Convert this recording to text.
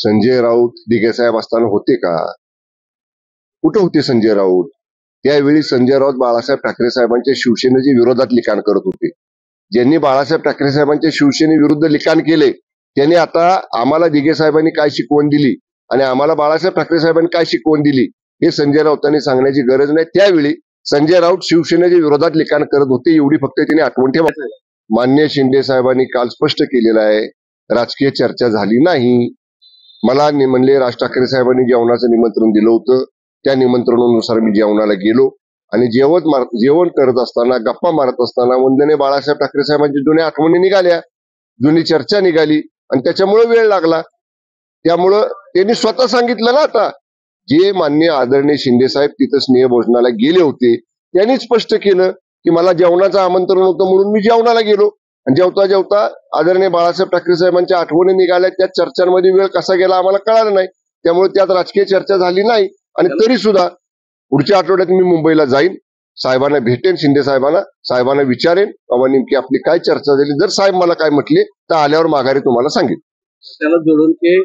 संजय राऊत दिघे साहेब असताना होते का? कुठं होते संजय राऊत? त्यावेळी संजय राऊत बाळासाहेब ठाकरे साहेबांच्या शिवसेनेच्या विरोधात लिखाण करत होते. ज्यांनी बाळासाहेब ठाकरे साहेबांच्या शिवसेनेविरुद्ध लिखाण केले त्यांनी आता आम्हाला दिघे साहेबांनी काय शिकवण दिली आणि आम्हाला बाळासाहेब ठाकरे साहेबांनी काय शिकवण दिली हे संजय राऊतांनी सांगण्याची गरज नाही. त्यावेळी संजय राऊत शिवसेनेच्या विरोधात लिखाण करत होते, एवढी फक्त त्यांनी आठवण ठेवायचं. मान्य शिंदे साहेबांनी काल स्पष्ट केलेलं आहे, राजकीय चर्चा झाली नाही. मला म्हणले राज ठाकरे साहेबांनी जेवणाचं निमंत्रण दिलं होतं, त्या निमंत्रणानुसार मी जेवणाला गेलो आणि जेवण करत असताना गप्पा मारत असताना वंदने बाळासाहेब ठाकरे साहेबांच्या जुन्या आठवणी निघाल्या, जुनी चर्चा निघाली आणि त्याच्यामुळे वेळ लागला. त्यामुळं त्यांनी स्वतः सांगितलं ना, आता जे माननीय आदरणीय शिंदे साहेब तिथं स्नेहभोजनाला गेले होते त्यांनी स्पष्ट केलं की मला जेवणाचं आमंत्रण होतं म्हणून मी जेवणाला गेलो आणि जेवता जेवता आदरणीय बाळासाहेब ठाकरे साहेबांच्या आठवणी निघाल्या. त्या चर्चांमध्ये वेळ कसा गेला आम्हाला कळालं नाही, त्यामुळे त्यात राजकीय चर्चा झाली नाही. आणि तरी सुद्धा पुढच्या आठवड्यात मी मुंबईला जाईन, साहेबांना भेटेन, शिंदे साहेबांना विचारेन बाबा नेमकी आपली काय चर्चा झाली. जर साहेब मला काय म्हटले तर आल्यावर माघारी तुम्हाला सांगेन. त्याला जोडून की